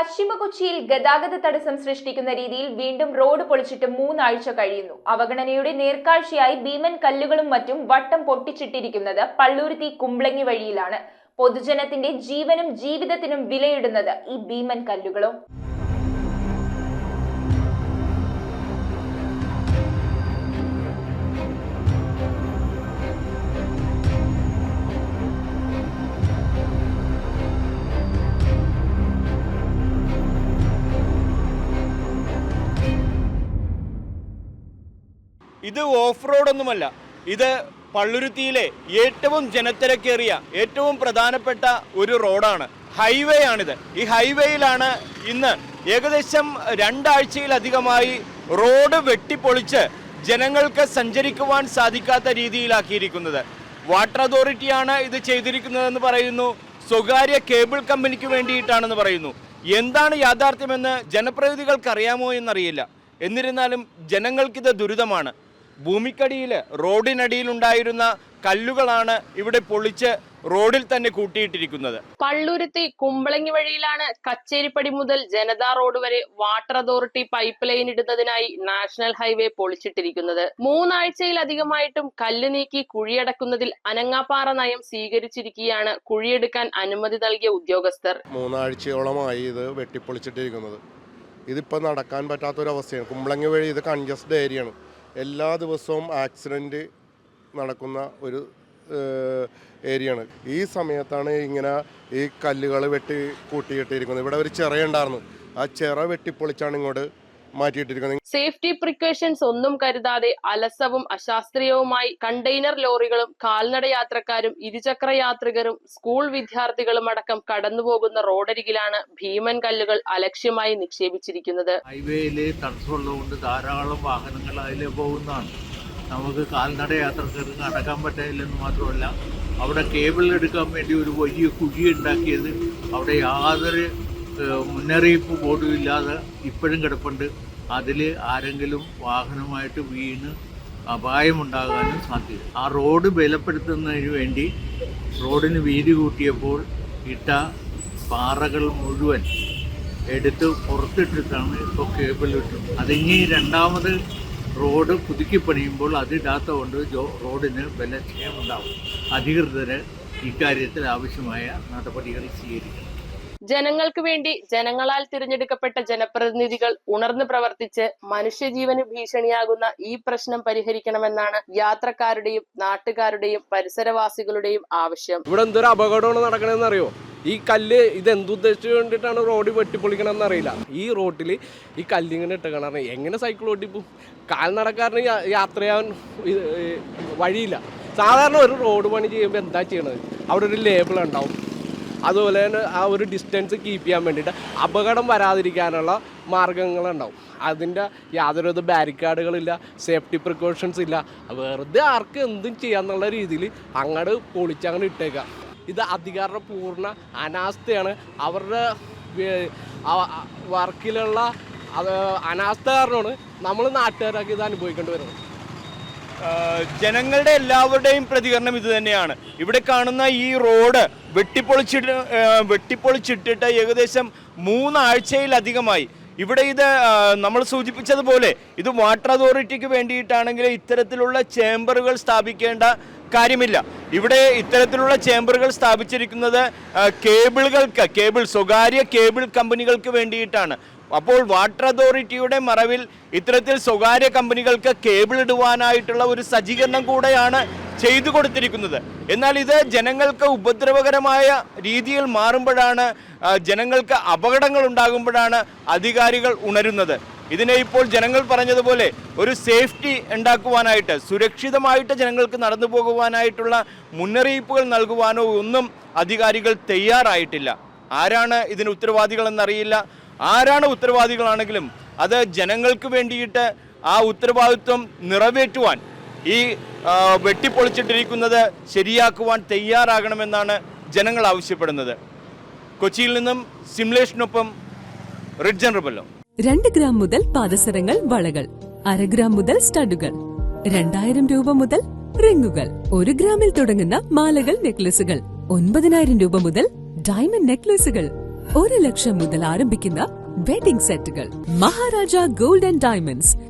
പശ്ചിമ കൊച്ചിയിൽ ഗതാഗത തടസ്സം സൃഷ്ടിക്കുന്ന രീതിയിൽ വീണ്ടും റോഡ് പൊളിച്ചിട്ട് 3 ആഴ്ച കഴിയുന്നു. അവഗണനയുടെ നേർക്കാഴ്ചയായി ഭീമൻ കല്ലുകളും മറ്റും വട്ടം പൊട്ടിച്ചിട്ടിരിക്കുന്നത് പള്ളുരുത്തി കുംബ്ലങ്ങി വഴിയിലാണ്. പൊതുജനത്തിന്റെ ജീവനും ജീവിതത്തിനും വിലയിടുന്നത് ഈ ഭീമൻ കല്ലുകളോ? ഇത് ഓഫ് റോഡൊന്നുമല്ല, ഇത് പള്ളുരുത്തിയിലെ ഏറ്റവും ജനത്തിരക്കേറിയ ഏറ്റവും പ്രധാനപ്പെട്ട ഒരു റോഡാണ്, ഹൈവേ ആണിത്. ഈ ഹൈവേയിലാണ് ഇന്ന് ഏകദേശം 2 ആഴ്ചയിലധികമായി റോഡ് വെട്ടിപ്പൊളിച്ച് ജനങ്ങൾക്ക് സഞ്ചരിക്കുവാൻ സാധിക്കാത്ത രീതിയിലാക്കിയിരിക്കുന്നത്. വാട്ടർ അതോറിറ്റിയാണ് ഇത് ചെയ്തിരിക്കുന്നതെന്ന് പറയുന്നു, സ്വകാര്യ കേബിൾ കമ്പനിക്ക് വേണ്ടിയിട്ടാണെന്ന് പറയുന്നു. എന്താണ് യാഥാർത്ഥ്യമെന്ന് ജനപ്രതിനിധികൾക്ക് അറിയാമോ എന്നറിയില്ല. എന്നിരുന്നാലും ജനങ്ങൾക്കിത് ദുരിതമാണ്. ഭൂമിക്കടിയിൽ റോഡിനടിയിലുണ്ടായിരുന്ന കല്ലുകളാണ് ഇവിടെ പൊളിച്ച് റോഡിൽ തന്നെ കൂട്ടിയിട്ടിരിക്കുന്നത്. പള്ളുരുത്തി കുംബ്ലങ്ങി വഴിയിലാണ് കച്ചേരിപ്പടി മുതൽ ജനതാ റോഡ് വരെ വാട്ടർ അതോറിറ്റി പൈപ്പ് ലൈൻ ഇടുന്നതിനായി നാഷണൽ ഹൈവേ പൊളിച്ചിട്ടിരിക്കുന്നത്. 3 ആഴ്ചയിലധികമായിട്ടും കല്ല് നീക്കി കുഴിയടക്കുന്നതിൽ അനങ്ങാപ്പാറ നയം സ്വീകരിച്ചിരിക്കുകയാണ് കുഴിയെടുക്കാൻ അനുമതി നൽകിയ ഉദ്യോഗസ്ഥർ. 3 ആഴ്ചയോളമായി ഇത് വെട്ടിപ്പൊളിച്ചിട്ടിരിക്കുന്നത്. ഇതിപ്പോൾ നടക്കാൻ പറ്റാത്തൊരവസ്ഥയാണ്. കുംബ്ലങ്ങി വഴി ഇത് കൺജസ്റ്റഡ് ഏരിയയാണ്. എല്ലാ ദിവസവും ആക്സിഡൻറ്റ് നടക്കുന്ന ഒരു ഏരിയയാണ്. ഈ സമയത്താണ് ഇങ്ങനെ ഈ കല്ലുകൾ വെട്ടി കൂട്ടിയിട്ടിരിക്കുന്നത്. ഇവിടെ ഒരു ചിറയുണ്ടായിരുന്നു, ആ ചിറ വെട്ടിപ്പൊളിച്ചാണ് ഇങ്ങോട്ട് മാറ്റിയിട്ടിരിക്കുന്നത്. സേഫ്റ്റി പ്രിക്കോഷൻസ് ഒന്നും കരുതാതെ അലസവും അശാസ്ത്രീയവുമായി കണ്ടെയ്നർ ലോറികളും കാൽനട യാത്രക്കാരും ഇരുചക്ര യാത്രികരും സ്കൂൾ വിദ്യാർത്ഥികളും അടക്കം കടന്നുപോകുന്ന റോഡരികിലാണ് ഭീമൻ കല്ലുകൾ അലക്ഷ്യമായി നിക്ഷേപിച്ചിരിക്കുന്നത്. ഹൈവേയിലെ തടസ്സമുള്ളതുകൊണ്ട് ധാരാളം വാഹനങ്ങൾ അതിലെ പോകുന്നതാണ്. നമുക്ക് കാൽനട യാത്രക്കാർക്ക് നടക്കാൻ പറ്റില്ലെന്ന് മാത്രമല്ല, അവിടെ കേബിൾ എടുക്കാൻ വേണ്ടി ഒരു വലിയ കുഴി ഉണ്ടാക്കിയത് അവിടെ യാതൊരു മുന്നറിയിപ്പ് ബോർഡും ഇല്ലാതെ ഇപ്പോഴും കിടപ്പുണ്ട്. അതിൽ ആരെങ്കിലും വാഹനമായിട്ട് വീണ് അപായമുണ്ടാകാനും സാധ്യത. ആ റോഡ് ബലപ്പെടുത്തുന്നതിന് വേണ്ടി റോഡിന് വീതി കൂട്ടിയപ്പോൾ ഇട്ട പാറകൾ മുഴുവൻ എടുത്ത് പുറത്തിട്ടിട്ടാണ് ഇപ്പോൾ കേബിൾ ഇട്ടത്. അതിങ്ങി രണ്ടാമത് റോഡ് പുതുക്കി പണിയുമ്പോൾ അതിടാത്ത കൊണ്ട് റോഡിന് ബലക്ഷയമുണ്ടാകും. അധികൃതർ ഇക്കാര്യത്തിൽ ആവശ്യമായ നടപടികൾ സ്വീകരിക്കണം. ജനങ്ങൾക്ക് വേണ്ടി ജനങ്ങളാൽ തിരഞ്ഞെടുക്കപ്പെട്ട ജനപ്രതിനിധികൾ ഉണർന്നു പ്രവർത്തിച്ച് മനുഷ്യജീവന് ഭീഷണിയാകുന്ന ഈ പ്രശ്നം പരിഹരിക്കണമെന്നാണ് യാത്രക്കാരുടെയും നാട്ടുകാരുടെയും പരിസരവാസികളുടെയും ആവശ്യം. ഇവിടെ എന്തൊരു അപകടമാണ് നടക്കണമെന്ന് അറിയോ? ഈ കല്ല് ഇത് എന്തുദ്ദേശിച്ചു വേണ്ടിയിട്ടാണ് റോഡ് വെട്ടിപ്പൊളിക്കണമെന്ന് അറിയില്ല. ഈ റോട്ടിൽ ഈ കല്ലിങ്ങനെ ഇട്ടേക്കണം. എങ്ങനെ സൈക്കിൾ ഓട്ടിപ്പോ? കാൽനടക്കാരന് യാത്ര ചെയ്യാൻ വഴിയില്ല. സാധാരണ ഒരു റോഡ് പണി ചെയ്യുമ്പോൾ എന്താ ചെയ്യണത്? അവിടെ ഒരു ലേബിൾ ഉണ്ടാവും. അതുപോലെ തന്നെ ആ ഒരു ഡിസ്റ്റൻസ് കീപ്പ് ചെയ്യാൻ വേണ്ടിയിട്ട് അപകടം വരാതിരിക്കാനുള്ള മാർഗങ്ങളുണ്ടാവും. അതിൻ്റെ യാതൊരു ബാരിക്കേഡുകളില്ല, സേഫ്റ്റി പ്രിക്കോഷൻസ് ഇല്ല. വെറുതെ ആർക്ക് എന്തും ചെയ്യാന്നുള്ള രീതിയിൽ അങ്ങോട്ട് പൊളിച്ചങ്ങനെ ഇട്ടേക്കാം. ഇത് അധികാരിയുടെ പൂർണ്ണ അനാസ്ഥയാണ്. അവരുടെ വർക്കിലുള്ള അനാസ്ഥ കാരണമാണ് നമ്മൾ നാട്ടുകാരാക്കി ഇത് അനുഭവിക്കേണ്ടി വരുന്നത്. ജനങ്ങളുടെ എല്ലാവരുടെയും പ്രതികരണം ഇത് തന്നെയാണ്. ഇവിടെ കാണുന്ന ഈ റോഡ് വെട്ടിപ്പൊളിച്ചിട്ടിട്ട് ഏകദേശം 3 ആഴ്ചയിലധികമായി. ഇവിടെ ഇത് നമ്മൾ സൂചിപ്പിച്ചതുപോലെ ഇത് വാട്ടർ അതോറിറ്റിക്ക് വേണ്ടിയിട്ടാണെങ്കിൽ ഇത്തരത്തിലുള്ള ചേംബറുകൾ സ്ഥാപിക്കേണ്ട കാര്യമില്ല. ഇവിടെ ഇത്തരത്തിലുള്ള ചേംബറുകൾ സ്ഥാപിച്ചിരിക്കുന്നത് സ്വകാര്യ കേബിൾ കമ്പനികൾക്ക് വേണ്ടിയിട്ടാണ്. അപ്പോൾ വാട്ടർ അതോറിറ്റിയുടെ മറവിൽ ഇത്തരത്തിൽ സ്വകാര്യ കമ്പനികൾക്ക് കേബിൾ ഇടുവാനായിട്ടുള്ള ഒരു സജ്ജീകരണം കൂടെയാണ് ചെയ്തു കൊടുത്തിരിക്കുന്നത്. എന്നാൽ ഇത് ജനങ്ങൾക്ക് ഉപദ്രവകരമായ രീതിയിൽ മാറുമ്പോഴാണ്, ജനങ്ങൾക്ക് അപകടങ്ങൾ ഉണ്ടാകുമ്പോഴാണ് അധികാരികൾ ഉണരുന്നത്. ഇതിനെ ഇപ്പോൾ ജനങ്ങൾ പറഞ്ഞതുപോലെ ഒരു സേഫ്റ്റി ഉണ്ടാക്കുവാനായിട്ട്, സുരക്ഷിതമായിട്ട് ജനങ്ങൾക്ക് നടന്നു പോകുവാനായിട്ടുള്ള മുന്നറിയിപ്പുകൾ നൽകുവാനോ ഒന്നും അധികാരികൾ തയ്യാറായിട്ടില്ല. ആരാണ് ഇതിന് ഉത്തരവാദികളെന്നറിയില്ല. ആരാണ് ഉത്തരവാദികളാണെങ്കിലും അത് ജനങ്ങൾക്ക് വേണ്ടിയിട്ട് ആ ഉത്തരവാദിത്വം നിറവേറ്റുവാൻ, ഈ വെട്ടിപ്പൊളിച്ചിട്ടിരിക്കുന്നത് ശരിയാക്കുവാൻ തയ്യാറാകണമെന്നാണ് ജനങ്ങൾ ആവശ്യപ്പെടുന്നത്. കൊച്ചിയിൽ നിന്നും സിംലേഷിനൊപ്പം റിഡ്ജൻ റിബല്ലോ. 2 ഗ്രാം മുതൽ പാദസരങ്ങൾ, വളകൾ, 1/2 ഗ്രാം മുതൽ സ്റ്റഡുകൾ, 2000 രൂപ മുതൽ റിങ്ങുകൾ, 1 ഗ്രാമിൽ തുടങ്ങുന്ന മാലകൾ, നെക്ലസുകൾ, 9000 രൂപ മുതൽ ഡയമണ്ട് നെക്ലസുകൾ, 1 ലക്ഷം മുതൽ ആരംഭിക്കുന്ന വെഡിംഗ് സെറ്റുകൾ. Maharaja gold and diamonds,